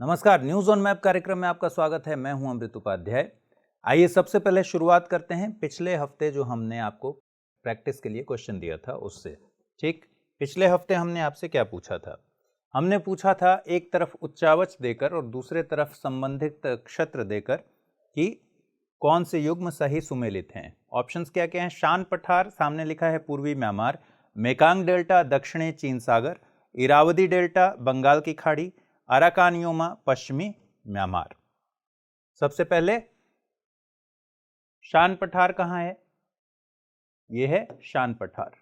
नमस्कार, news on map कार्यक्रम में आपका स्वागत है। मैं हूं अमृत उपाध्याय। आइए सबसे पहले शुरुआत करते हैं पिछले हफ्ते जो हमने आपको प्रैक्टिस के लिए क्वेश्चन दिया था उससे। ठीक, पिछले हफ्ते हमने आपसे क्या पूछा था? हमने पूछा था एक तरफ उच्चावच देकर और दूसरे तरफ संबंधित क्षेत्र देकर कि कौन से युग्म सही सुमेलित हैं। ऑप्शंस क्या क्या हैं? शान पठार, सामने लिखा है पूर्वी म्यांमार, मेकांग डेल्टा दक्षिणी चीन सागर, इरावदी डेल्टा बंगाल की खाड़ी, अराकानियोमा पश्चिमी म्यांमार। सबसे पहले शान पठार कहां है? यह है शान पठार।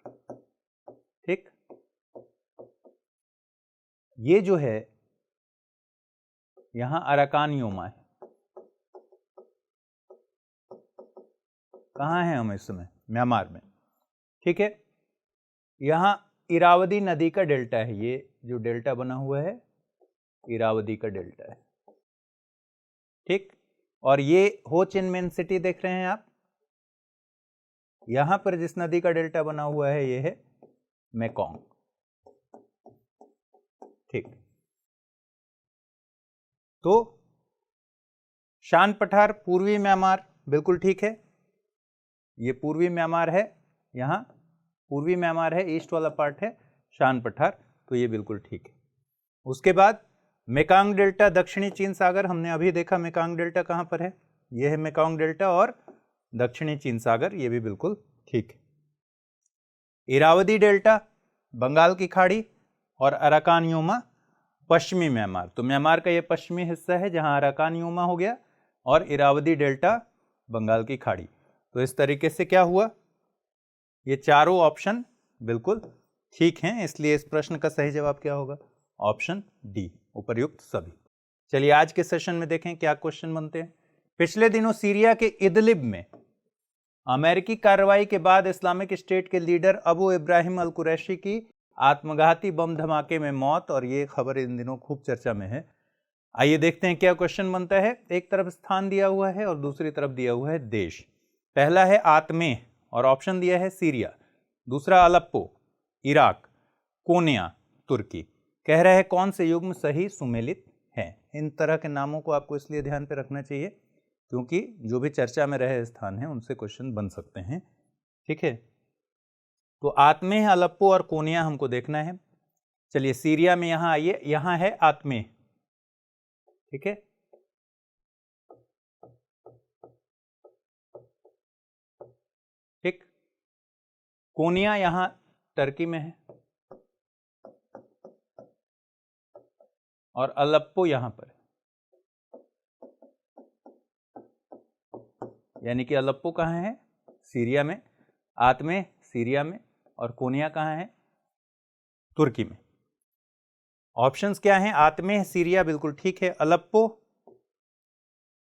ठीक, ये जो है यहां अराकानियोमा है। कहां है हम इस समय? म्यांमार में। ठीक है, यहां इरावदी नदी का डेल्टा है। ये जो डेल्टा बना हुआ है इरावदी का डेल्टा है। ठीक, और ये हो चिन मिन सिटी देख रहे हैं आप, यहां पर जिस नदी का डेल्टा बना हुआ है ये है मेकोंग। ठीक, तो शान पठार पूर्वी म्यांमार बिल्कुल ठीक है। ये पूर्वी म्यांमार है, यहां पूर्वी म्यांमार है, ईस्ट वाला पार्ट है शान पठार, तो ये बिल्कुल ठीक है। उसके बाद मेकांग डेल्टा दक्षिणी चीन सागर, हमने अभी देखा मेकांग डेल्टा कहां पर है, यह है मेकांग डेल्टा और दक्षिणी चीन सागर, ये भी बिल्कुल ठीक है। इरावदी डेल्टा बंगाल की खाड़ी और अराकानियोमा पश्चिमी म्यांमार, तो म्यांमार का ये पश्चिमी हिस्सा है जहां अराकानियोमा हो गया और इरावदी डेल्टा बंगाल की खाड़ी। तो इस तरीके से क्या हुआ, ये चारों ऑप्शन बिल्कुल ठीक हैं, इसलिए इस प्रश्न का सही जवाब क्या होगा? ऑप्शन डी, उपर्युक्त सभी। चलिए आज के सेशन में देखें क्या क्वेश्चन बनते हैं। पिछले दिनों सीरिया के इदलिब में अमेरिकी कार्रवाई के बाद इस्लामिक स्टेट के लीडर अबू इब्राहिम अल कुरैशी की आत्मघाती बम धमाके में मौत, और ये खबर इन दिनों खूब चर्चा में है। आइए देखते हैं क्या क्वेश्चन बनता है। एक तरफ स्थान दिया हुआ है और दूसरी तरफ दिया हुआ है देश। पहला है आत्मेह और ऑप्शन दिया है सीरिया, दूसरा अलेप्पो इराक, कोन्या तुर्की। कह रहे हैं कौन से युग्म सही सुमेलित हैं। इन तरह के नामों को आपको इसलिए ध्यान पे रखना चाहिए क्योंकि जो भी चर्चा में रहे स्थान है उनसे क्वेश्चन बन सकते हैं। ठीक है, तो आत्मेह, अलेप्पो और कोन्या हमको देखना है। चलिए सीरिया में यहां आइए, यहां है आत्मेह। ठीक है, ठीक, कोन्या यहां टर्की में है और अलेप्पो यहां पर है, यानी कि अलेप्पो कहां है? सीरिया में, आत्मेह सीरिया में और कोन्या कहां है? तुर्की में। ऑप्शंस क्या हैं? आत्मेह सीरिया बिल्कुल ठीक है, अलेप्पो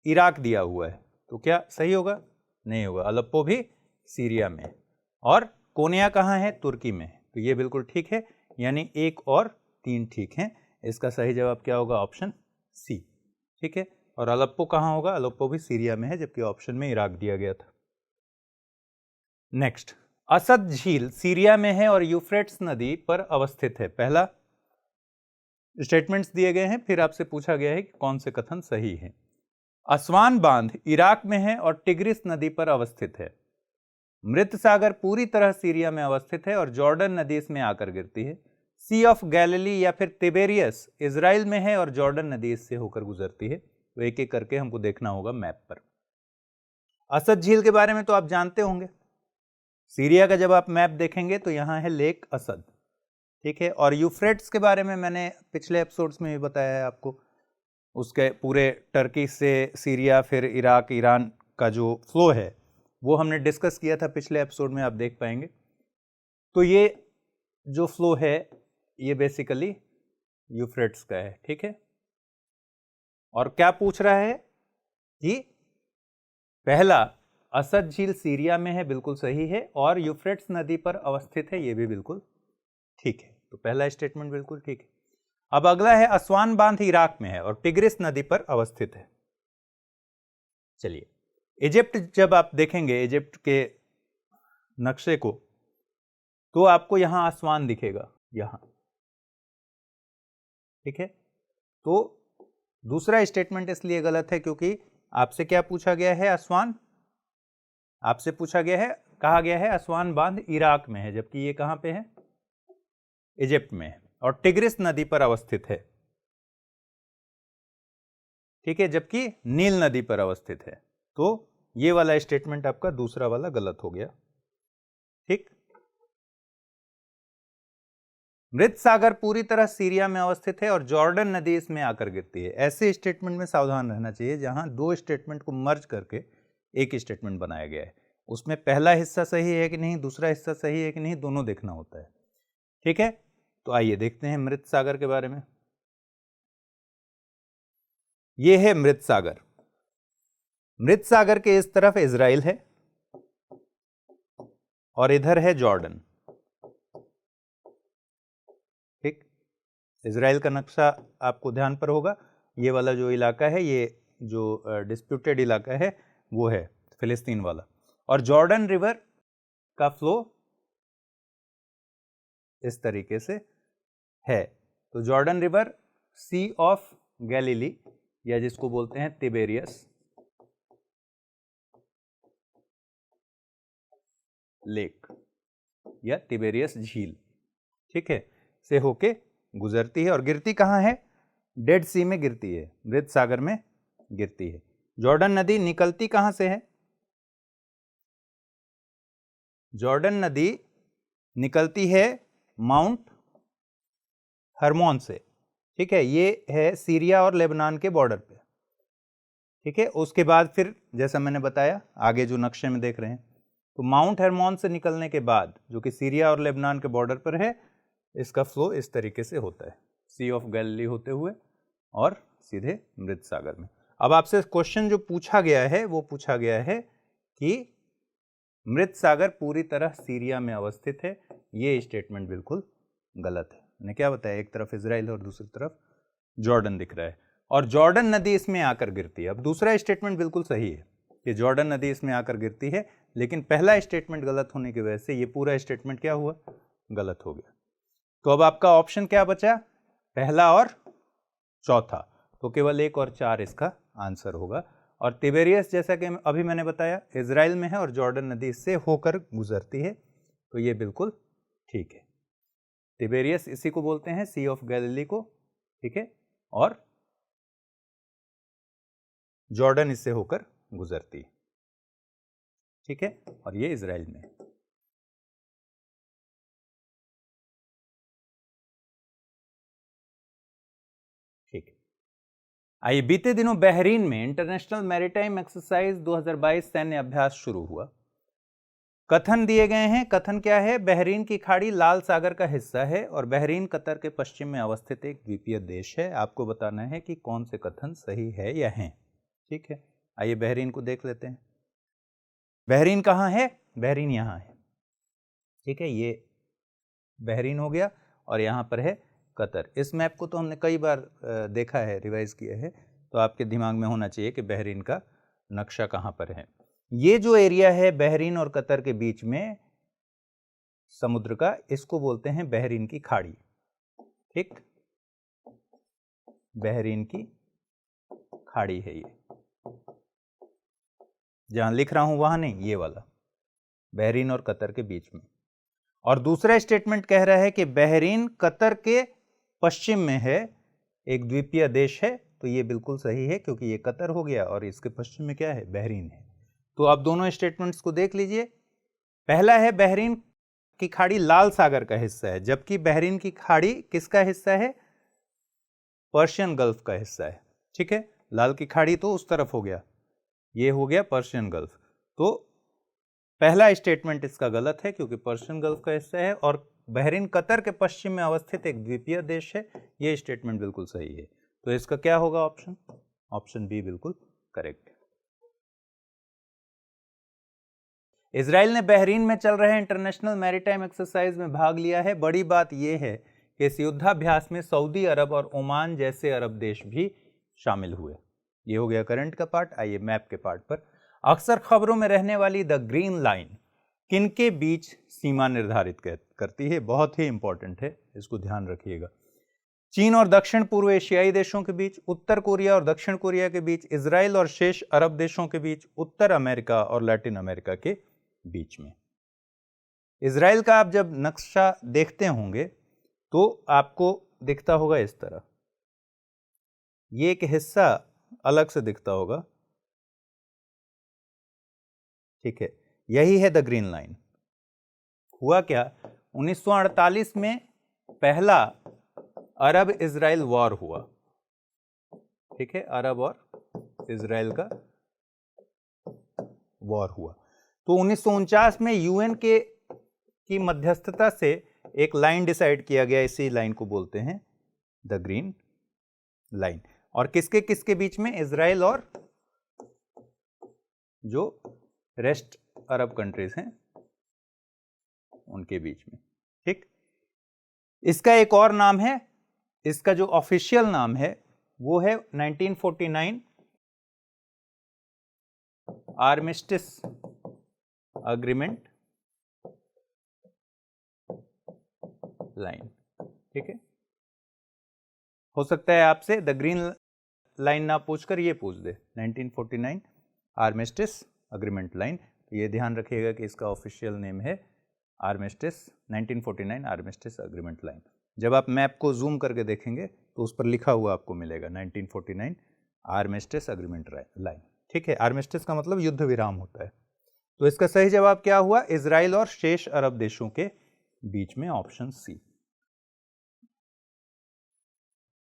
इराक दिया हुआ है, तो क्या सही होगा? नहीं होगा, अलेप्पो भी सीरिया में है और कोन्या कहां है? तुर्की में है, तो ये बिल्कुल ठीक है, यानी 1 और 3 ठीक हैं। इसका सही जवाब क्या होगा? Option C. ठीक है, और अलेप्पो कहां होगा? अलेप्पो भी सीरिया में है, जबकि ऑप्शन में इराक दिया गया था। नेक्स्ट, असद झील सीरिया में है और यूफ्रेट्स नदी पर अवस्थित है। पहला स्टेटमेंट्स दिए गए हैं, फिर आपसे पूछा गया है कि कौन से कथन सही है। असवान बांध इराक में है और टिग्रिस नदी पर अवस्थित है। मृत सागर पूरी तरह सीरिया में अवस्थित है और जॉर्डन नदी इसमें आकर गिरती है। सी ऑफ गैलिली या फिर तिबेरियस इजराइल में है और जॉर्डन नदी इससे होकर गुजरती है। तो एक एक करके हमको देखना होगा मैप पर। असद झील के बारे में तो आप जानते होंगे, सीरिया का जब आप मैप देखेंगे तो यहां है लेक असद। ठीक है, और यूफ्रेट्स के बारे में मैंने पिछले एपिसोड्स में भी बताया है आपको, उसके पूरे टर्की से सीरिया फिर इराक ईरान का जो फ्लो है वो हमने डिस्कस किया था पिछले एपिसोड में, आप देख पाएंगे। तो ये जो फ्लो है ये बेसिकली यूफ्रेट्स का है। ठीक है, और क्या पूछ रहा है कि पहला असद झील सीरिया में है, बिल्कुल सही है, और यूफ्रेट्स नदी पर अवस्थित है, ये भी बिल्कुल ठीक है। तो पहला स्टेटमेंट बिल्कुल ठीक है। अब अगला है असवान बांध इराक में है और टिग्रिस नदी पर अवस्थित है। चलिए, इजिप्ट जब आप देखेंगे इजिप्ट के नक्शे को तो आपको यहां असवान दिखेगा, यहां। ठीक है, तो दूसरा स्टेटमेंट इसलिए गलत है क्योंकि आपसे क्या पूछा गया है, असवान, आपसे पूछा गया है, कहा गया है असवान बांध इराक में है, जबकि ये कहां पे है, इजिप्ट में है और टिग्रिस नदी पर अवस्थित है। ठीक है, जबकि नील नदी पर अवस्थित है। तो ये वाला स्टेटमेंट आपका दूसरा वाला गलत हो गया। ठीक, मृत सागर पूरी तरह सीरिया में अवस्थित है और जॉर्डन नदी इसमें आकर गिरती है। ऐसे स्टेटमेंट में सावधान रहना चाहिए जहां दो स्टेटमेंट को मर्ज करके एक स्टेटमेंट बनाया गया है। उसमें पहला हिस्सा सही है कि नहीं, दूसरा हिस्सा सही है कि नहीं, दोनों देखना होता है। ठीक है, तो आइए देखते हैं मृत सागर के बारे में। यह है मृत सागर। मृत सागर के इस तरफ इजराइल है और इधर है जॉर्डन। ठीक, इजराइल का नक्शा आपको ध्यान पर होगा। ये वाला जो इलाका है, ये जो डिस्प्यूटेड इलाका है वो है फिलिस्तीन वाला। और जॉर्डन रिवर का फ्लो इस तरीके से है। तो Jordan river Sea of Galilee या जिसको बोलते हैं तिबेरियस लेक या तिबेरियस झील, ठीक है, से होके गुजरती है और गिरती कहाँ है, डेड सी में गिरती है, मृत सागर में गिरती है। जॉर्डन नदी निकलती कहाँ से है, जॉर्डन नदी निकलती है माउंट हरमोन से। ठीक है, ये है सीरिया और लेबनान के बॉर्डर पे। ठीक है, उसके बाद फिर जैसा मैंने बताया आगे जो नक्शे में देख रहे हैं, तो माउंट हरमोन से निकलने के बाद जो कि सीरिया और लेबनान के बॉर्डर पर है, इसका फ्लो इस तरीके से होता है, सी ऑफ गैलीली होते हुए और सीधे मृत सागर में। अब आपसे क्वेश्चन जो पूछा गया है वो पूछा गया है कि मृत सागर पूरी तरह सीरिया में अवस्थित है। ये स्टेटमेंट बिल्कुल गलत है। मैंने क्या बताया, एक तरफ इजराइल और दूसरी तरफ जॉर्डन दिख रहा है और जॉर्डन नदी इसमें आकर गिरती है। अब दूसरा स्टेटमेंट बिल्कुल सही है कि जॉर्डन नदी इसमें आकर गिरती है, लेकिन पहला स्टेटमेंट गलत होने की वजह से ये पूरा स्टेटमेंट क्या हुआ, गलत हो गया। तो अब आपका ऑप्शन क्या बचा, पहला और चौथा, तो केवल 1 और 4 इसका आंसर होगा। और तिबेरियस जैसा कि अभी मैंने बताया इजराइल में है और जॉर्डन नदी इससे होकर गुजरती है, तो ये बिल्कुल ठीक है। तिबेरियस इसी को बोलते हैं, सी ऑफ गैलीली को, ठीक है, और जॉर्डन इससे होकर गुजरती है। ठीक है, और ये इजराइल में है। ठीक है, आइए, बीते दिनों बहरीन में इंटरनेशनल मैरीटाइम एक्सरसाइज 2022 सैन्य अभ्यास शुरू हुआ। कथन दिए गए हैं। कथन क्या है, बहरीन की खाड़ी लाल सागर का हिस्सा है और बहरीन कतर के पश्चिम में अवस्थित एक द्वीपीय देश है। आपको बताना है कि कौन से कथन सही है या हैं। ठीक है, आइए बहरीन को देख लेते हैं। बहरीन कहाँ है, बहरीन यहाँ है। ठीक है, ये बहरीन हो गया और यहाँ पर है कतर। इस मैप को तो हमने कई बार देखा है, रिवाइज किया है, तो आपके दिमाग में होना चाहिए कि बहरीन का नक्शा कहाँ पर है। ये जो एरिया है बहरीन और कतर के बीच में समुद्र का, इसको बोलते हैं बहरीन की खाड़ी। ठीक, बहरीन की खाड़ी है ये, जहां लिख रहा हूं वहां नहीं, ये वाला बहरीन और कतर के बीच में। और दूसरा स्टेटमेंट कह रहा है कि बहरीन कतर के पश्चिम में है, एक द्वीपीय देश है, तो ये बिल्कुल सही है क्योंकि ये कतर हो गया और इसके पश्चिम में क्या है, बहरीन है। तो आप दोनों स्टेटमेंट्स को देख लीजिए। पहला है बहरीन की खाड़ी लाल सागर का हिस्सा है, जबकि बहरीन की खाड़ी किसका हिस्सा है, पर्शियन गल्फ का हिस्सा है। ठीक है, लाल की खाड़ी तो उस तरफ हो गया, ये हो गया पर्शियन गल्फ। तो पहला स्टेटमेंट इसका गलत है क्योंकि पर्शियन गल्फ का हिस्सा है और बहरीन कतर के पश्चिम में अवस्थित एक द्वीपीय देश है। ये स्टेटमेंट बिल्कुल सही है। तो इसका क्या होगा ऑप्शन, ऑप्शन बी बिल्कुल करेक्ट है। इजराइल ने बहरीन में चल रहे इंटरनेशनल मैरीटाइम एक्सरसाइज में भाग लिया है। बड़ी बात यह है कि इस युद्धाभ्यास में सऊदी अरब और ओमान जैसे अरब देश भी शामिल हुए। ये हो गया करंट का पार्ट। आइए मैप के पार्ट पर। अक्सर खबरों में रहने वाली द ग्रीन लाइन किनके बीच सीमा निर्धारित करती है, बहुत ही इंपॉर्टेंट है, इसको ध्यान रखिएगा। चीन और दक्षिण पूर्व एशियाई देशों के बीच, उत्तर कोरिया और दक्षिण कोरिया के बीच, इजराइल और शेष अरब देशों के बीच, उत्तर अमेरिका और लैटिन अमेरिका के बीच में। इजराइल का आप जब नक्शा देखते होंगे तो आपको दिखता होगा इस तरह, ये एक हिस्सा अलग से दिखता होगा, ठीक है, यही है द ग्रीन लाइन। हुआ क्या, 1948 में पहला अरब इजराइल वॉर हुआ, ठीक है, अरब और इजराइल का वॉर हुआ। तो 1949 में यूएन की मध्यस्थता से एक लाइन डिसाइड किया गया, इसी लाइन को बोलते हैं द ग्रीन लाइन। और किसके किसके बीच में, इजराइल और जो रेस्ट अरब कंट्रीज हैं उनके बीच में, ठीक। इसका एक और नाम है, इसका जो ऑफिशियल नाम है वो है 1949 आर्मिस्टिस अग्रीमेंट लाइन, ठीक है। हो सकता है आपसे द ग्रीन लाइन ना पूछकर ये पूछ दे 1949 आर्मिस्टिस अग्रीमेंट लाइन, तो ये ध्यान रखिएगा कि इसका ऑफिशियल नेम है आर्मिस्टिस 1949 आर्मिस्टिस अग्रीमेंट लाइन। जब आप मैप को जूम करके देखेंगे तो उस पर लिखा हुआ आपको मिलेगा 1949 आर्मिस्टिस अग्रीमेंट लाइन, ठीक है। आर्मिस्टिस का मतलब युद्ध विराम होता है। तो इसका सही जवाब क्या हुआ, इजराइल और शेष अरब देशों के बीच में, ऑप्शन सी।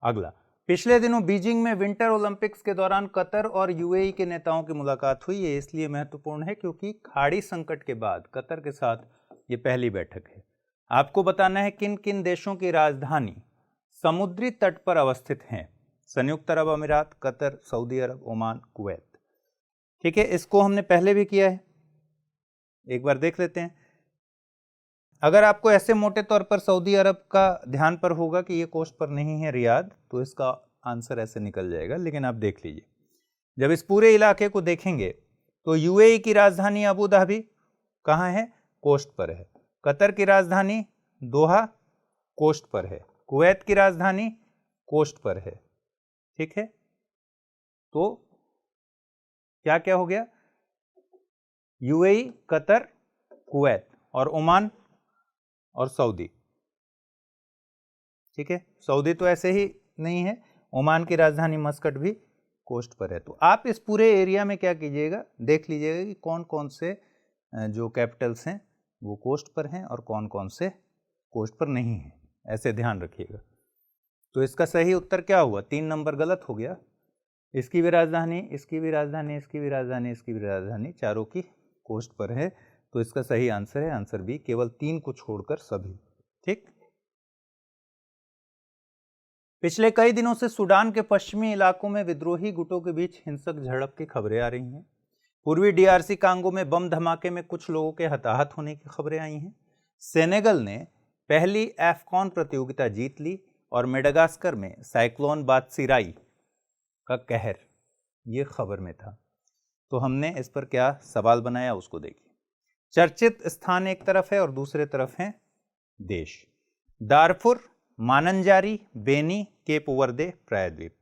अगला, पिछले दिनों बीजिंग में विंटर ओलंपिक्स के दौरान कतर और यूएई के नेताओं की मुलाकात हुई। ये इसलिए महत्वपूर्ण है क्योंकि खाड़ी संकट के बाद कतर के साथ ये पहली बैठक है। आपको बताना है किन किन देशों की राजधानी समुद्री तट पर अवस्थित हैं। संयुक्त अरब अमीरात, कतर, सऊदी अरब, ओमान, कुवैत, ठीक है। इसको हमने पहले भी किया है, एक बार देख लेते हैं। अगर आपको ऐसे मोटे तौर पर सऊदी अरब का ध्यान पर होगा कि ये कोस्ट पर नहीं है रियाद, तो इसका आंसर ऐसे निकल जाएगा, लेकिन आप देख लीजिए। जब इस पूरे इलाके को देखेंगे तो यूएई की राजधानी अबू धाबी कहाँ है, कोस्ट पर है। कतर की राजधानी दोहा कोस्ट पर है। कुवैत की राजधानी कोस्ट पर है, ठीक है। तो क्या क्या हो गया, यूएई, कतर, कुवैत और ओमान और सऊदी, ठीक है। सऊदी तो ऐसे ही नहीं है, ओमान की राजधानी मस्कट भी कोस्ट पर है। तो आप इस पूरे एरिया में क्या कीजिएगा, देख लीजिएगा कि कौन कौन से जो कैपिटल्स हैं वो कोस्ट पर हैं और कौन कौन से कोस्ट पर नहीं हैं, ऐसे ध्यान रखिएगा। तो इसका सही उत्तर क्या हुआ, 3 नंबर गलत हो गया। इसकी भी राजधानी, इसकी भी राजधानी, इसकी भी राजधानी, इसकी भी राजधानी, चारों की कोस्ट पर है। तो इसका सही आंसर है आंसर बी, केवल 3 को छोड़कर सभी, ठीक। पिछले कई दिनों से सूडान के पश्चिमी इलाकों में विद्रोही गुटों के बीच हिंसक झड़प की खबरें आ रही हैं। पूर्वी डीआरसी कांगो में बम धमाके में कुछ लोगों के हताहत होने की खबरें आई हैं। सेनेगल ने पहली एफकॉन प्रतियोगिता जीत ली और मेडागास्कर में साइक्लोन बातसिराई का कहर, ये खबर में था। तो हमने इस पर क्या सवाल बनाया उसको देखिए। चर्चित स्थान एक तरफ है और दूसरे तरफ है देश। दारफुर, मानंजारी, बेनी, केप वर्दे, प्रायद्वीप।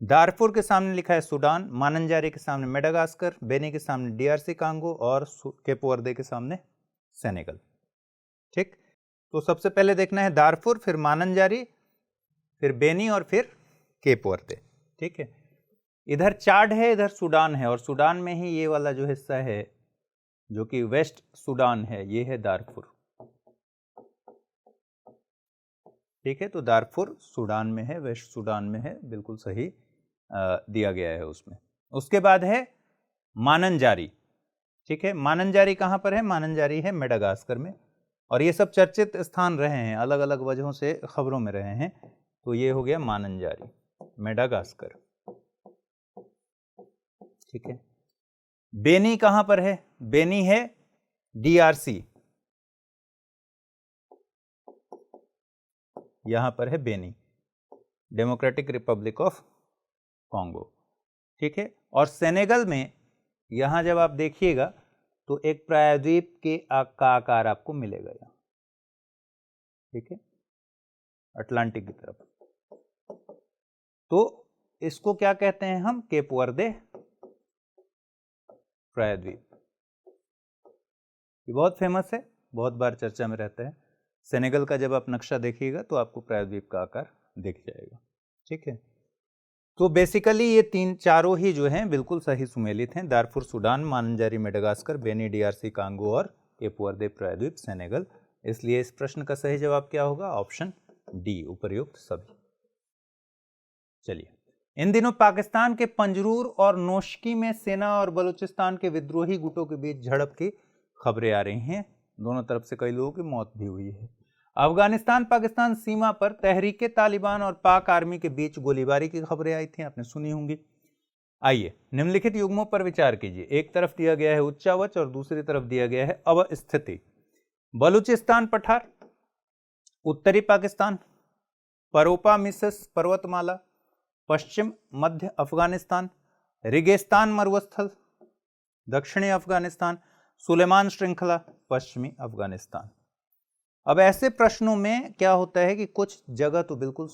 दारफुर के सामने लिखा है सूडान, मानंजारी के सामने मेडागास्कर, बेनी के सामने डीआरसी कांगो और केप वर्दे के सामने सेनेगल, ठीक। तो सबसे पहले देखना है दारफुर, फिर मानंजारी, फिर बेनी और फिर केप वर्दे, ठीक है। इधर चाड है, इधर सूडान है, और सूडान में ही ये वाला जो हिस्सा है जो कि वेस्ट सूडान है, ये है दारफुर, ठीक है। तो दारफुर सूडान में है, वेस्ट सूडान में है, बिल्कुल सही दिया गया है उसमें। उसके बाद है मानंजारी, ठीक है। मानंजारी कहाँ पर है, मानंजारी है मेडागास्कर में। और ये सब चर्चित स्थान रहे हैं, अलग अलग वजहों से खबरों में रहे हैं। तो ये हो गया मानंजारी, मेडागास्कर, ठीक है। बेनी कहां पर है, बेनी है डीआरसी, यहां पर है Beni, Democratic Republic of Congo, ठीक है। और सेनेगल में यहां जब आप देखिएगा तो एक प्रायद्वीप के का आकार आपको मिलेगा यहां, ठीक है, अटलांटिक की तरफ। तो इसको क्या कहते हैं हम? केप वर्दे प्रायद्वीप। ये बहुत फेमस है, बहुत बार चर्चा में रहता है। सेनेगल का जब आप नक्शा देखिएगा तो आपको प्रायद्वीप का आकार दिख जाएगा। ठीक है, तो बेसिकली ये तीन चारों ही जो हैं बिल्कुल सही सुमेलित हैं। दारफुर सूडान, मानजारी मेडागास्कर, बेनी डीआरसी कांगो और केप वर्दे प्रायद्वीप सेनेगल। इसलिए इस प्रश्न का सही जवाब क्या होगा? ऑप्शन डी, उपर्युक्त सभी। चलिए, इन दिनों पाकिस्तान के पंजरूर और नोशकी में सेना और बलूचिस्तान के विद्रोही गुटों के बीच झड़प की खबरें आ रही हैं। दोनों तरफ से कई लोगों की मौत भी हुई है। अफगानिस्तान पाकिस्तान सीमा पर तहरीके तालिबान और पाक आर्मी के बीच गोलीबारी की खबरें आई थी, आपने सुनी होंगी। आइए निम्नलिखित युग्मों पर विचार कीजिए। एक तरफ दिया गया है उच्चावच और दूसरी तरफ दिया गया है अवस्थिति। बलूचिस्तान पठार, उत्तरी पाकिस्तान, परोपा मिसेस पर्वतमाला, पश्चिम मध्य अफगानिस्तान, रेगिस्तान मरुस्थल, दक्षिणी अफगानिस्तान, सुलेमान श्रृंखला, पश्चिमी अफगानिस्तान। अब ऐसे प्रश्नों में क्या होता है कि कुछ जगह तो बिल्कुल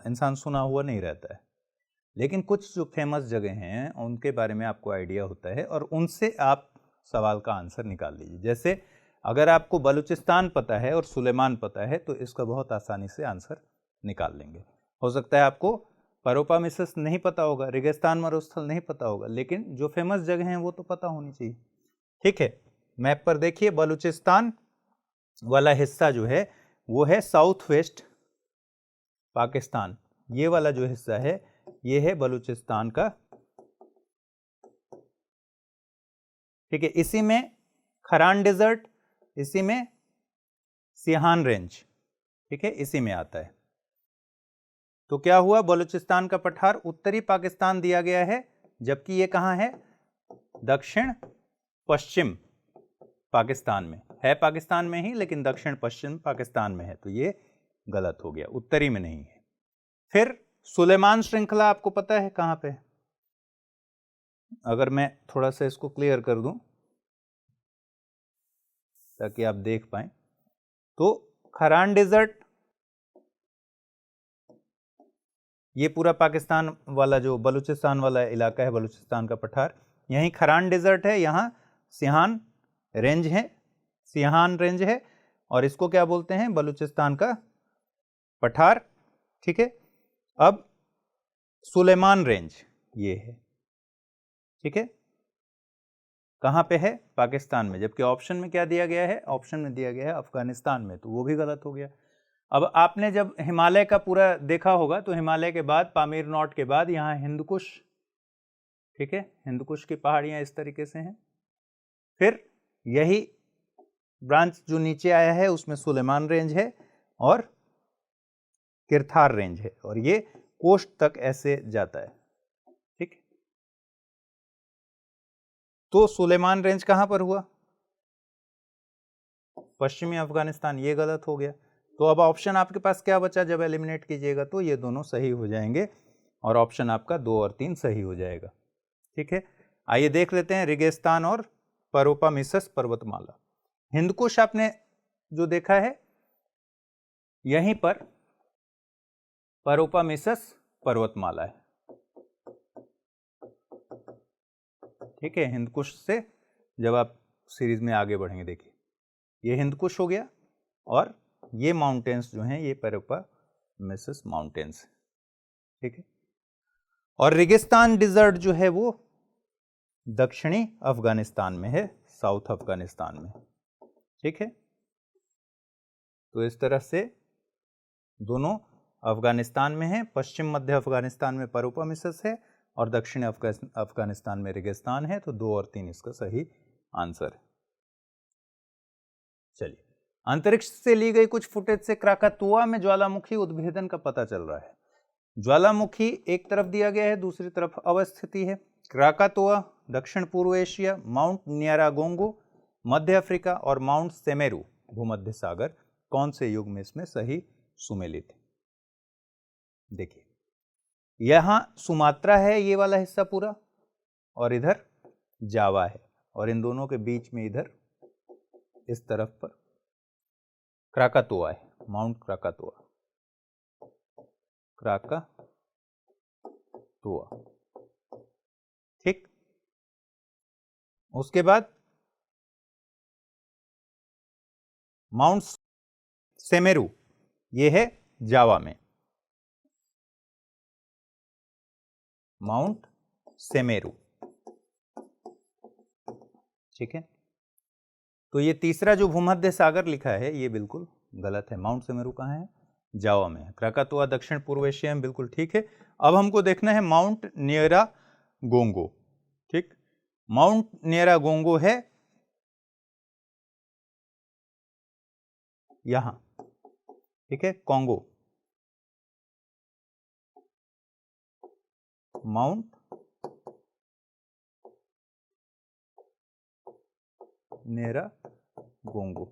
इंसान सुना हुआ नहीं रहता है, लेकिन कुछ जो फेमस जगह हैं उनके बारे में आपको आइडिया होता है और उनसे आप सवाल का आंसर निकाल लीजिए। जैसे अगर आपको बलूचिस्तान पता है और सुलेमान पता है तो इसका बहुत आसानी से आंसर निकाल लेंगे। हो सकता है आपको परोपा मिसेस नहीं पता होगा, रेगिस्तान मरुस्थल नहीं पता होगा, लेकिन जो फेमस जगह हैं वो तो पता होनी चाहिए। ठीक है, मैप पर देखिए, बलूचिस्तान वाला हिस्सा जो है वो है साउथ वेस्ट पाकिस्तान। ये वाला जो हिस्सा है ये है बलूचिस्तान का। ठीक है, इसी में खरान डेजर्ट, इसी में सिहान रेंज, ठीक है, इसी में आता है। तो क्या हुआ? बलूचिस्तान का पठार उत्तरी पाकिस्तान दिया गया है, जबकि ये कहां है? दक्षिण पश्चिम पाकिस्तान में है। पाकिस्तान में ही, लेकिन दक्षिण पश्चिम पाकिस्तान में है, तो ये गलत हो गया, उत्तरी में नहीं है। फिर सुलेमान श्रृंखला आपको पता है कहां पे? अगर मैं थोड़ा सा इसको क्लियर कर दूं ताकि आप देख पाएं, तो खरान डेजर्ट, ये पूरा पाकिस्तान वाला जो बलूचिस्तान वाला इलाका है, बलूचिस्तान का पठार, यहीं खरान डेजर्ट है, यहां सिहान रेंज है, सिहान रेंज है, और इसको क्या बोलते हैं? बलूचिस्तान का पठार। ठीक है, अब सुलेमान रेंज ये है। ठीक है, कहां पे है? पाकिस्तान में, जबकि ऑप्शन में क्या दिया गया है? ऑप्शन में दिया गया है अफगानिस्तान में, तो वो भी गलत हो गया। अब आपने जब हिमालय का पूरा देखा होगा तो हिमालय के बाद, पामीर नॉट के बाद यहाँ हिंदकुश, ठीक है, हिंदकुश की पहाड़ियां इस तरीके से हैं। फिर यही ब्रांच जो नीचे आया है उसमें सुलेमान रेंज है और किरथार रेंज है, और ये कोस्ट तक ऐसे जाता है। ठीक, तो सुलेमान रेंज कहां पर हुआ? पश्चिमी अफगानिस्तान, ये गलत हो गया। तो अब ऑप्शन आपके पास क्या बचा? जब एलिमिनेट कीजिएगा तो ये दोनों सही हो जाएंगे और ऑप्शन आपका 2 और 3 सही हो जाएगा। ठीक है, आइए देख लेते हैं रेगिस्तान और परोपा मिसेस पर्वतमाला। हिंदकुश आपने जो देखा है, यहीं पर परोपा मिसेस पर्वतमाला है। ठीक है, हिंदकुश से जब आप सीरीज में आगे बढ़ेंगे, देखिए ये हिंदकुश हो गया और ये माउंटेन्स जो हैं ये परोपा मिसेस माउंटेन्स। ठीक है, और रेगिस्तान डिजर्ट जो है वो दक्षिणी अफगानिस्तान में है, साउथ अफगानिस्तान में। ठीक है, तो इस तरह से दोनों अफगानिस्तान में है। पश्चिम मध्य अफगानिस्तान में परोपा मिसेस है और दक्षिण अफगानिस्तान में रेगिस्तान है, तो 2 और 3 इसका सही आंसर है। चलिए, अंतरिक्ष से ली गई कुछ फुटेज से क्राकातुआ में ज्वालामुखी उद्भेदन का पता चल रहा है। ज्वालामुखी एक तरफ दिया गया है, दूसरी तरफ अवस्थिति है। क्राकातुआ दक्षिण पूर्व एशिया, माउंट न्यारागोंगो मध्य अफ्रीका और माउंट सेमेरू भूमध्य सागर, कौन से युग में इसमें सही सुमेलित है? देखिए, यहां सुमात्रा है ये वाला हिस्सा पूरा, और इधर जावा है, और इन दोनों के बीच में इधर इस तरफ पर क्राकातुआ है, माउंट क्राकातुआ, क्राकातुआ। तुआ। ठीक, उसके बाद माउंट सेमेरू, ये है जावा में, माउंट सेमेरू। ठीक है, तो ये तीसरा जो भूमध्य सागर लिखा है ये बिल्कुल गलत है। माउंट सेमेरू कहाँ है? जावा में है। क्राकातुआ दक्षिण पूर्व एशिया में, बिल्कुल ठीक है। अब हमको देखना है माउंट न्यारागोंगो। ठीक, माउंट न्यारागोंगो है यहां, ठीक है, कॉन्गो, माउंट न्यारागोंगो।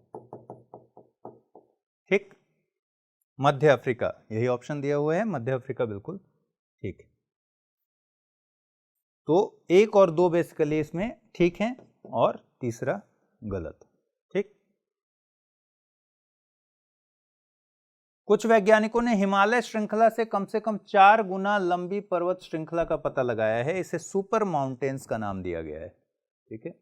ठीक, मध्य अफ्रीका, यही ऑप्शन दिया हुआ है, मध्य अफ्रीका, बिल्कुल ठीक है। तो 1 और 2 बेसिकली इसमें ठीक है और तीसरा गलत। ठीक, कुछ वैज्ञानिकों ने हिमालय श्रृंखला से कम 4 गुना लंबी पर्वत श्रृंखला का पता लगाया है। इसे सुपर माउंटेन्स का नाम दिया गया है। ठीक है,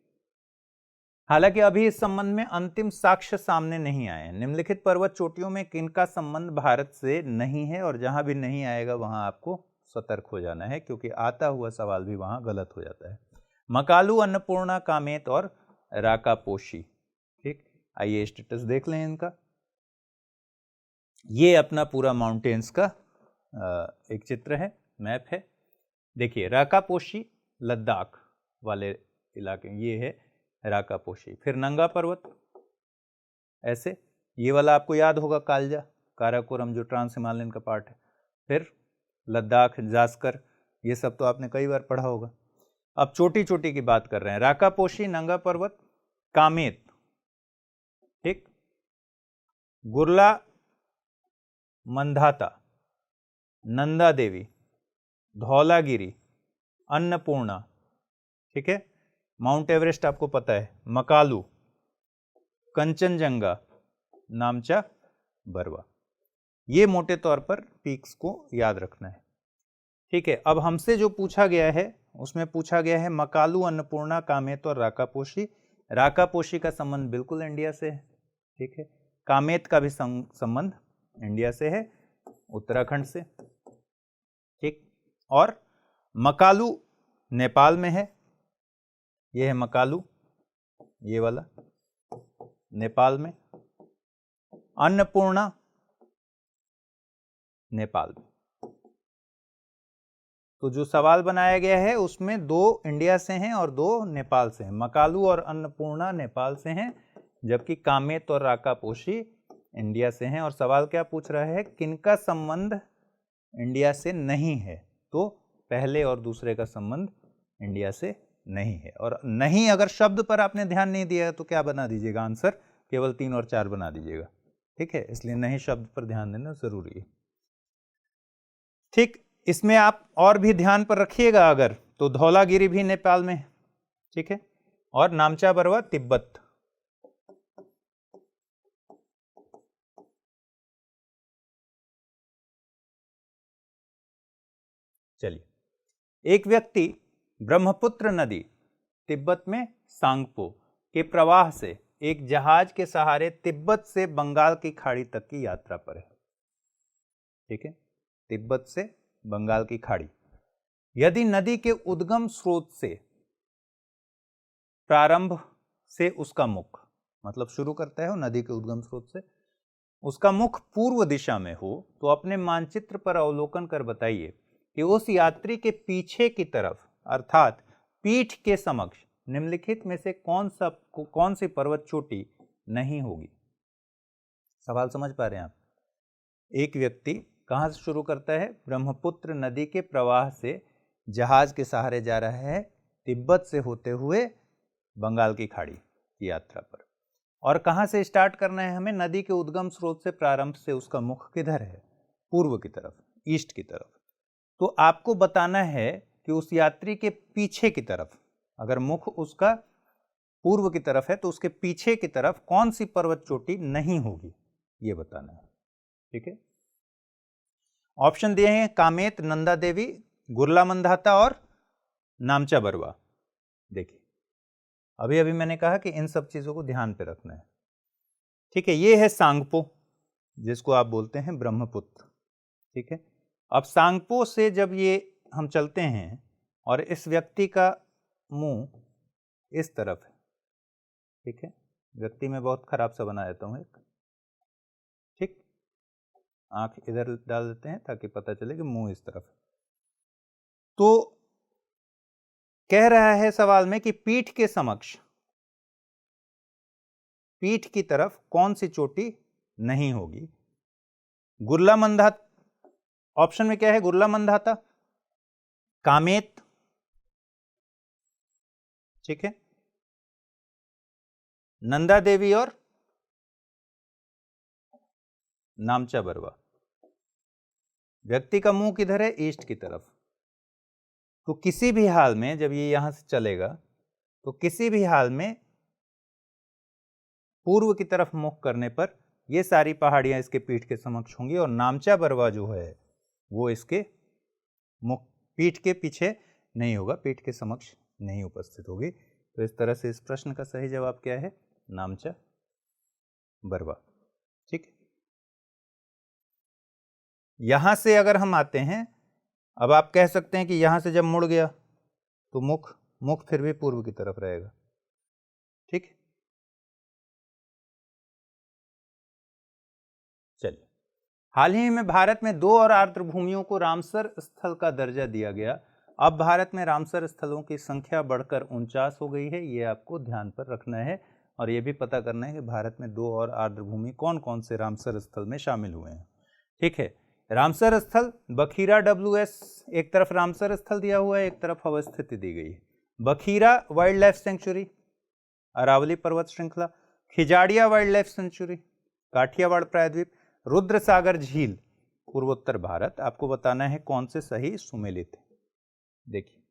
हालांकि अभी इस संबंध में अंतिम साक्ष्य सामने नहीं आए हैं। निम्नलिखित पर्वत चोटियों में किनका संबंध भारत से नहीं है, और जहां भी नहीं आएगा वहां आपको सतर्क हो जाना है, क्योंकि आता हुआ सवाल भी वहां गलत हो जाता है। मकालू, अन्नपूर्णा, कामेत और राकापोशी। ठीक, आइए स्टेटस देख लें इनका। ये अपना पूरा माउंटेन्स का एक चित्र है, मैप है। देखिए, राकापोशी लद्दाख वाले इलाके, ये है राकापोशी। फिर नंगा पर्वत, ऐसे, ये वाला आपको याद होगा, कालजा, काराकोरम, जो ट्रांस हिमालयन का पार्ट है। फिर लद्दाख, जास्कर, ये सब तो आपने कई बार पढ़ा होगा। अब चोटी चोटी की बात कर रहे हैं। राकापोशी, नंगा पर्वत, कामेत, ठीक, गुरला मंधाता, नंदा देवी, धौलागिरी, अन्नपूर्णा, ठीक है, माउंट एवरेस्ट आपको पता है, मकालू, कंचनजंगा, नामचा बरवा। ये मोटे तौर पर पीक्स को याद रखना है। ठीक है, अब हमसे जो पूछा गया है उसमें पूछा गया है मकालू, अन्नपूर्णा, कामेत और राकापोशी। राकापोशी का संबंध बिल्कुल इंडिया से है। ठीक है, कामेत का भी संबंध इंडिया से है, उत्तराखंड से। ठीक, और मकालू नेपाल में है, ये है मकालू, ये वाला नेपाल में। अन्नपूर्णा नेपाल में। तो जो सवाल बनाया गया है उसमें 2 इंडिया से हैं और 2 नेपाल से हैं। मकालू और अन्नपूर्णा नेपाल से हैं, जबकि कामेत और राकापोशी इंडिया से हैं। और सवाल क्या पूछ रहा है, किनका संबंध इंडिया से नहीं है? तो पहले और दूसरे का संबंध इंडिया से नहीं है। और नहीं अगर शब्द पर आपने ध्यान नहीं दिया तो क्या बना दीजिएगा आंसर, केवल 3 और 4 बना दीजिएगा। ठीक है, इसलिए नहीं शब्द पर ध्यान देना जरूरी है। ठीक, इसमें आप और भी ध्यान पर रखिएगा अगर, तो धौलागिरी भी नेपाल में, ठीक है, और नामचा बरवा तिब्बत। चलिए, एक व्यक्ति ब्रह्मपुत्र नदी तिब्बत में सांगपो के प्रवाह से एक जहाज के सहारे तिब्बत से बंगाल की खाड़ी तक की यात्रा पर है। ठीक है, तिब्बत से बंगाल की खाड़ी। यदि नदी के उद्गम स्रोत से प्रारंभ से उसका मुख, मतलब शुरू करता है वो नदी के उद्गम स्रोत से, उसका मुख पूर्व दिशा में हो, तो अपने मानचित्र पर अवलोकन कर बताइए कि उस यात्री के पीछे की तरफ अर्थात पीठ के समक्ष निम्नलिखित में से कौन सी पर्वत चोटी नहीं होगी। सवाल समझ पा रहे हैं आप? एक व्यक्ति कहां से शुरू करता है? ब्रह्मपुत्र नदी के प्रवाह से जहाज के सहारे जा रहा है तिब्बत से होते हुए बंगाल की खाड़ी की यात्रा पर। और कहां से स्टार्ट करना है हमें? नदी के उद्गम स्रोत से प्रारंभ से उसका मुख किधर है? पूर्व की तरफ, ईस्ट की तरफ। तो आपको बताना है कि उस यात्री के पीछे की तरफ, अगर मुख उसका पूर्व की तरफ है तो उसके पीछे की तरफ कौन सी पर्वत चोटी नहीं होगी, ये बताना है। ठीक है, ऑप्शन दिए हैं कामेत, नंदा देवी, गुरला मंदाता और नामचा बरवा। देखिए अभी अभी मैंने कहा कि इन सब चीजों को ध्यान पे रखना है, ठीक है। ये है सांगपो, जिसको आप बोलते हैं ब्रह्मपुत्र, ठीक है। अब सांगपो से जब ये हम चलते हैं और इस व्यक्ति का मुंह इस तरफ है, ठीक है। व्यक्ति में बहुत खराब सा बना देता हूं एक, ठीक। आंख इधर डाल देते हैं ताकि पता चले कि मुंह इस तरफ है। तो कह रहा है सवाल में कि पीठ के समक्ष, पीठ की तरफ कौन सी चोटी नहीं होगी? गुरला मंदाता, ऑप्शन में क्या है? गुरला मंदाता, कामेत, ठीक है, नंदा देवी और नामचा बरवा। व्यक्ति का मुंह किधर है? ईस्ट की तरफ। तो किसी भी हाल में जब ये यहां से चलेगा तो किसी भी हाल में पूर्व की तरफ मुख करने पर ये सारी पहाड़ियां इसके पीठ के समक्ष होंगी और नामचा बरवा जो है वो इसके मुख, पीठ के पीछे नहीं होगा, पीठ के समक्ष नहीं उपस्थित होगी। तो इस तरह से इस प्रश्न का सही जवाब क्या है? नामचा बरवा, ठीक। यहां से अगर हम आते हैं, अब आप कह सकते हैं कि यहां से जब मुड़ गया तो मुख फिर भी पूर्व की तरफ रहेगा, ठीक। चलिए, हाल ही में भारत में 2 और आर्द्र भूमियों को रामसर स्थल का दर्जा दिया गया। अब भारत में रामसर स्थलों की संख्या बढ़कर 49 हो गई है। ये आपको ध्यान पर रखना है और ये भी पता करना है कि भारत में 2 और आर्द्र भूमि कौन कौन से रामसर स्थल में शामिल हुए हैं, ठीक है। रामसर स्थल बखीरा WS, एक तरफ रामसर स्थल दिया हुआ है, एक तरफ अवस्थिति दी गई है। Bakhira wild life sanctuary, Aravalli पर्वत श्रृंखला, Khijadia wild life sanctuary, Kathiawar प्रायद्वीप, रुद्र सागर झील, पूर्वोत्तर भारत। आपको बताना है कौन से सही सुमेलित है। देखिए,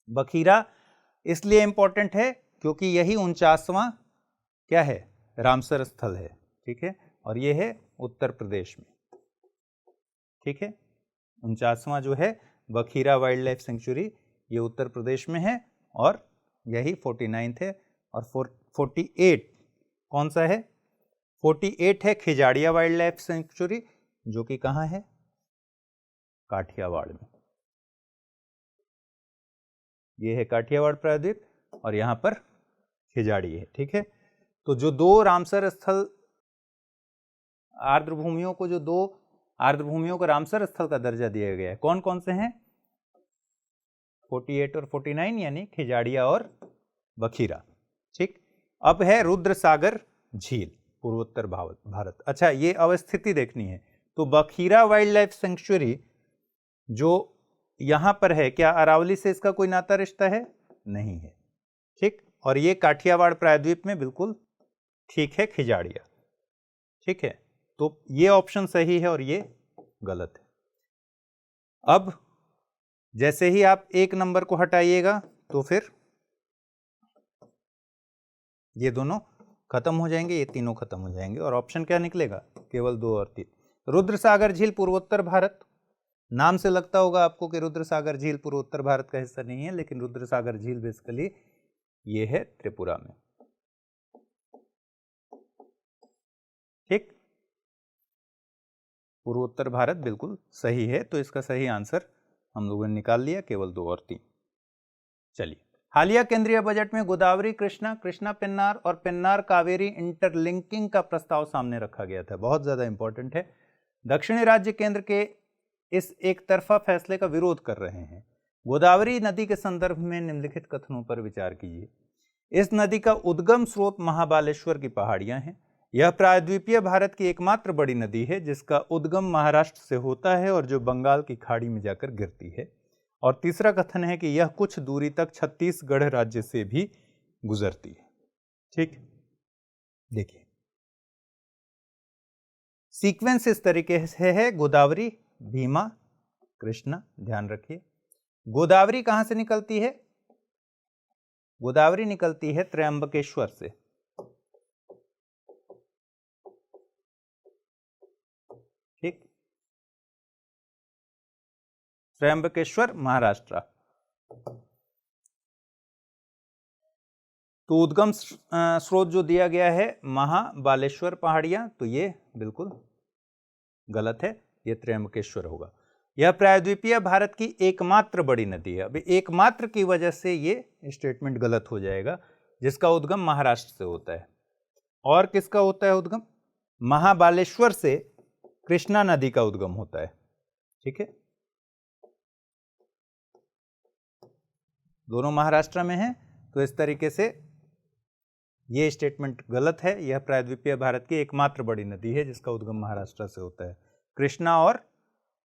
बखीरा इसलिए इंपॉर्टेंट है क्योंकि यही 49वां क्या है? रामसर स्थल है, ठीक है। और यह है उत्तर प्रदेश में, ठीक है। 49वां जो है बखीरा वाइल्ड लाइफ सेंचुरी, ये उत्तर प्रदेश में है और यही 49th है। और 48 कौन सा है? 48 है खिजाड़िया वाइल्ड लाइफ सेंचुरी, जो कि कहां है? काठियावाड़ में। ये है काठियावाड़ प्रायद्वीप और यहां पर खिजाड़ी है, ठीक है। तो जो 2 रामसर स्थल आर्द्र भूमियों को, जो 2 आर्द्र भूमियों को रामसर स्थल का दर्जा दिया गया है, कौन कौन से हैं? 48 और 49, यानी खिजाड़िया और बखीरा, ठीक। अब है रुद्र सागर झील, पूर्वोत्तर भारत। अच्छा, ये अवस्थिति देखनी है। तो बखीरा वाइल्ड लाइफ सेंचुरी जो यहां पर है, क्या अरावली से इसका कोई नाता रिश्ता है? नहीं है, ठीक। और ये काठियावाड़ प्रायद्वीप में बिल्कुल ठीक है, खिजाड़िया, ठीक है। तो ये ऑप्शन सही है और ये गलत है। अब जैसे ही आप 1 नंबर को हटाइएगा तो फिर ये दोनों खत्म हो जाएंगे, ये तीनों खत्म हो जाएंगे और ऑप्शन क्या निकलेगा? केवल 2 और 3। रुद्र सागर झील पूर्वोत्तर भारत, नाम से लगता होगा आपको कि रुद्र सागर झील पूर्वोत्तर भारत का हिस्सा नहीं है, लेकिन रुद्र सागर झील बेसिकली ये है त्रिपुरा में, ठीक। पूर्वोत्तर भारत बिल्कुल सही है, तो इसका सही आंसर हम लोगों ने निकाल लिया, केवल 2 और 3। चलिए, हालिया केंद्रीय बजट में गोदावरी कृष्णा, कृष्णा पेन्नार और पेन्नार कावेरी इंटरलिंकिंग का प्रस्ताव सामने रखा गया था। बहुत ज्यादा इंपॉर्टेंट है। दक्षिणी राज्य केंद्र के इस एक तरफा फैसले का विरोध कर रहे हैं। गोदावरी नदी के संदर्भ में निम्नलिखित कथनों पर विचार कीजिए। इस नदी का उद्गम स्रोत महाबालेश्वर की पहाड़ियां हैं। यह प्रायद्वीपीय भारत की एकमात्र बड़ी नदी है जिसका उद्गम महाराष्ट्र से होता है और जो बंगाल की खाड़ी में जाकर गिरती है। और तीसरा कथन है कि यह कुछ दूरी तक छत्तीसगढ़ राज्य से भी गुजरती है, ठीक। देखिए, सीक्वेंस इस तरीके से है, गोदावरी, भीमा, कृष्णा। ध्यान रखिए, गोदावरी कहां से निकलती है? गोदावरी निकलती है त्र्यंबकेश्वर से, ठीक। त्र्यंबकेश्वर महाराष्ट्र। तो उद्गम स्रोत जो दिया गया है महाबालेश्वर पहाड़ियां, तो ये बिल्कुल गलत है, ये त्र्यंबकेश्वर होगा। यह प्रायद्वीपीय भारत की एकमात्र बड़ी नदी है। अभी एकमात्र की वजह से ये स्टेटमेंट गलत हो जाएगा, जिसका उद्गम महाराष्ट्र से होता है। और किसका होता है उद्गम? महाबालेश्वर से कृष्णा नदी का उद्गम होता है। ठीक है, दोनों महाराष्ट्र में हैं, तो इस तरीके से ये स्टेटमेंट गलत है। यह प्रायद्वीपीय भारत की एकमात्र बड़ी नदी है जिसका उद्गम महाराष्ट्र से होता है। कृष्णा और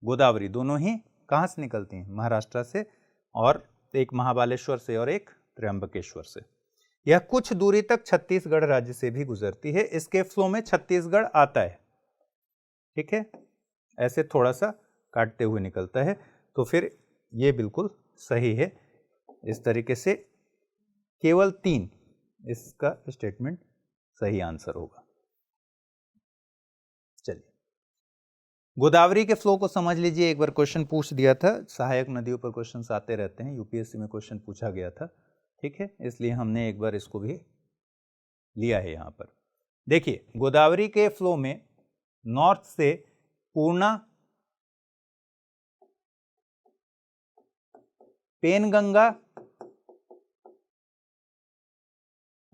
गोदावरी दोनों ही कहाँ से निकलती हैं? महाराष्ट्र से, और एक महाबालेश्वर से और एक त्र्यंबकेश्वर से। यह कुछ दूरी तक छत्तीसगढ़ राज्य से भी गुजरती है। इसके फ्लो में छत्तीसगढ़ आता है। ठीक है, ऐसे थोड़ा सा काटते हुए निकलता है, तो फिर ये बिल्कुल सही है। इस तरीके से केवल 3 इसका स्टेटमेंट सही आंसर होगा। चलिए, गोदावरी के फ्लो को समझ लीजिए। एक बार क्वेश्चन पूछ दिया था, सहायक नदियों पर क्वेश्चंस आते रहते हैं, यूपीएससी में क्वेश्चन पूछा गया था। ठीक है, इसलिए हमने एक बार इसको भी लिया है यहाँ पर। देखिए, गोदावरी के फ्लो में नॉर्थ से पूर्णा, पेनगंगा,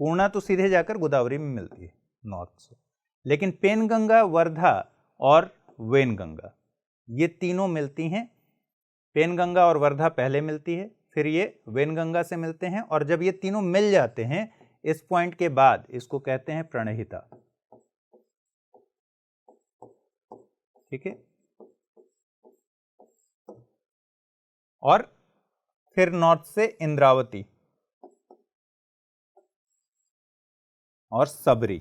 पूर्णा तो सीधे जाकर गोदावरी में मिलती है नॉर्थ से, लेकिन पेनगंगा, वर्धा और वेनगंगा ये तीनों मिलती हैं। पेनगंगा और वर्धा पहले मिलती है, फिर ये वेनगंगा से मिलते हैं, और जब ये तीनों मिल जाते हैं इस पॉइंट के बाद, इसको कहते हैं प्रणहिता। ठीक है, और फिर नॉर्थ से इंद्रावती और सबरी।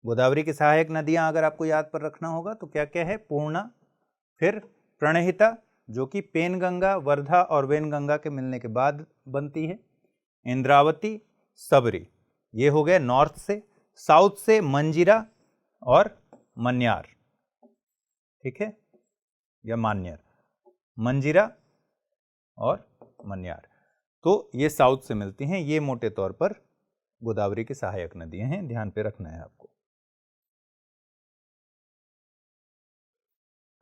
गोदावरी की सहायक नदियां अगर आपको याद पर रखना होगा तो क्या क्या है? पूर्णा, फिर प्रणहिता जो कि पेनगंगा, वर्धा और वेनगंगा के मिलने के बाद बनती है, इंद्रावती, सबरी। ये हो गए नॉर्थ से। साउथ से मंजीरा और मन्यार। ठीक है, या मान्यर, मंजीरा और मन्यार, तो ये साउथ से मिलती हैं। ये मोटे तौर पर गोदावरी की सहायक नदियां हैं, ध्यान पे रखना है आपको।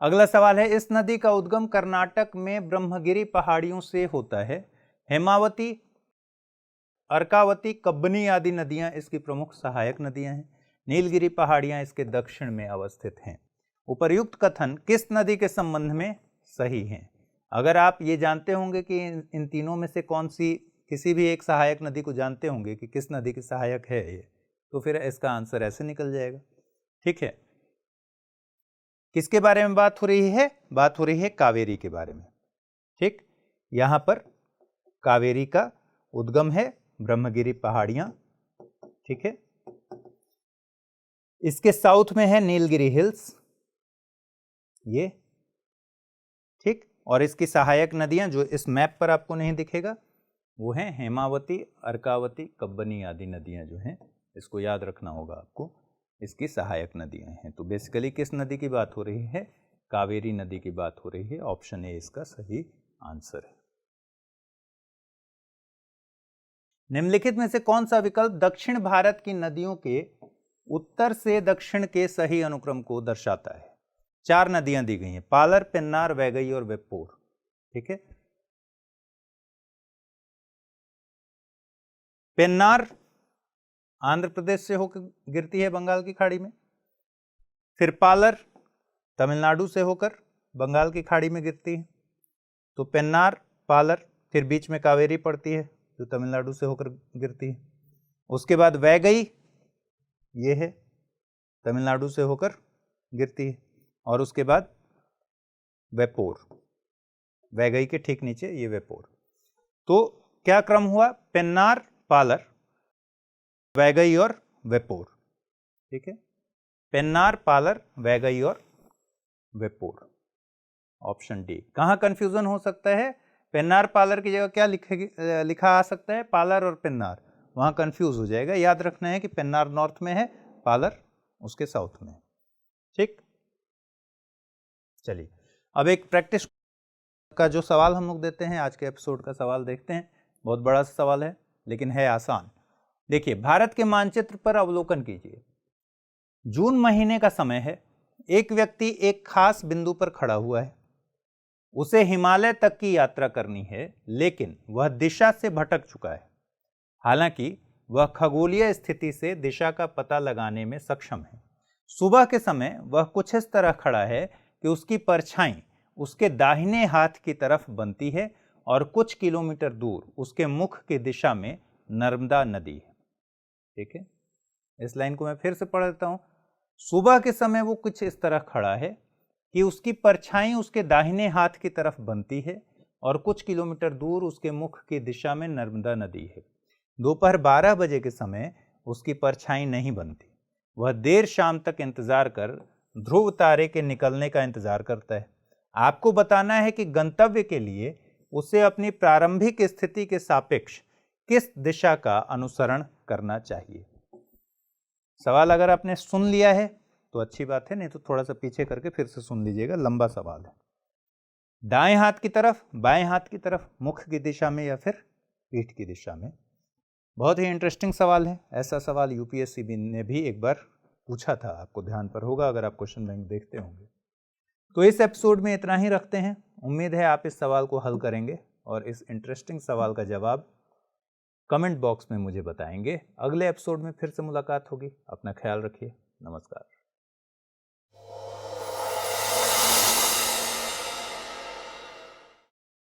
अगला सवाल है, इस नदी का उद्गम कर्नाटक में ब्रह्मगिरी पहाड़ियों से होता है। हेमावती, अर्कावती, कब्बनी आदि नदियां इसकी प्रमुख सहायक नदियां हैं। नीलगिरी पहाड़ियां इसके दक्षिण में अवस्थित हैं। उपर्युक्त कथन किस नदी के संबंध में सही हैं? अगर आप ये जानते होंगे कि इन तीनों में से कौन सी, किसी भी एक सहायक नदी को जानते होंगे कि किस नदी की सहायक है ये, तो फिर इसका आंसर ऐसे निकल जाएगा। ठीक है, किसके बारे में बात हो रही है? बात हो रही है कावेरी के बारे में। ठीक, यहां पर कावेरी का उद्गम है ब्रह्मगिरी पहाड़ियां। ठीक है, इसके साउथ में है नीलगिरी हिल्स ये। ठीक, और इसकी सहायक नदियां जो इस मैप पर आपको नहीं दिखेगा वो हैं हेमावती, अर्कावती, कब्बनी आदि नदियां जो हैं, इसको याद रखना होगा आपको, इसकी सहायक नदियां हैं। तो बेसिकली किस नदी की बात हो रही है? कावेरी नदी की बात हो रही है। ऑप्शन ए इसका सही आंसर है। निम्नलिखित में से कौन सा विकल्प दक्षिण भारत की नदियों के उत्तर से दक्षिण के सही अनुक्रम को दर्शाता है? 4 नदियां दी गई हैं, पालर, पेन्नार, वैगई और वेप्पोर। ठीक है, पेन्नार आंध्र प्रदेश से होकर गिरती है बंगाल की खाड़ी में। फिर पालर तमिलनाडु से होकर बंगाल की खाड़ी में गिरती है। तो पेन्नार, पालर, फिर बीच में कावेरी पड़ती है जो तमिलनाडु से होकर गिरती है। उसके बाद वैगई, ये है तमिलनाडु से होकर गिरती है। और उसके बाद वेप्पोर, वैगई के ठीक नीचे ये वेप्पोर। तो क्या क्रम हुआ? पेन्नार, पालर, वैगई और वेप्पोर। ठीक है, पेन्नार, पालर, वैगई और वेप्पोर। Option D. कहां कंफ्यूजन हो सकता है? पेन्नार पालर की जगह क्या लिखा आ सकता है? पालर और पेन्नार, वहां कंफ्यूज हो जाएगा। याद रखना है कि पेन्नार नॉर्थ में है, पालर उसके साउथ में। ठीक, चलिए अब एक प्रैक्टिस का जो सवाल हम लोग देते हैं, आज के एपिसोड का सवाल देखते हैं। बहुत बड़ा सवाल है लेकिन है आसान। देखिए, भारत के मानचित्र पर अवलोकन कीजिए। जून महीने का समय है। एक व्यक्ति एक खास बिंदु पर खड़ा हुआ है। उसे हिमालय तक की यात्रा करनी है, लेकिन वह दिशा से भटक चुका है। हालांकि वह खगोलीय स्थिति से दिशा का पता लगाने में सक्षम है। सुबह के समय वह कुछ इस तरह खड़ा है कि उसकी परछाई उसके दाहिने हाथ की तरफ बनती है और कुछ किलोमीटर दूर उसके मुख की दिशा में नर्मदा नदी है। ठीक है, इस लाइन को मैं फिर से पढ़ देता हूं। सुबह के समय वो कुछ इस तरह खड़ा है कि उसकी परछाई उसके दाहिने हाथ की तरफ बनती है और कुछ किलोमीटर दूर उसके मुख की दिशा में नर्मदा नदी है। दोपहर 12 बजे के समय उसकी परछाई नहीं बनती। वह देर शाम तक इंतजार कर ध्रुव तारे के निकलने का इंतजार करता है। आपको बताना है कि गंतव्य के लिए उसे अपनी प्रारंभिक स्थिति के सापेक्ष किस दिशा का अनुसरण करना चाहिए। सवाल अगर आपने सुन लिया है तो अच्छी बात है, नहीं तो थोड़ा सा पीछे करके फिर से सुन लीजिएगा, लंबा सवाल है। दाएं हाथ की तरफ, बाएं हाथ की तरफ, मुख की दिशा में या फिर पीठ की दिशा में। बहुत ही इंटरेस्टिंग सवाल है। ऐसा सवाल यूपीएससी ने भी एक बार पूछा था, आपको ध्यान पर होगा अगर आप क्वेश्चन बैंक देखते होंगे। तो इस एपिसोड में इतना ही रखते हैं। उम्मीद है आप इस सवाल को हल करेंगे और इस इंटरेस्टिंग सवाल का जवाब कमेंट बॉक्स में मुझे बताएंगे। अगले एपिसोड में फिर से मुलाकात होगी। अपना ख्याल रखिए। नमस्कार।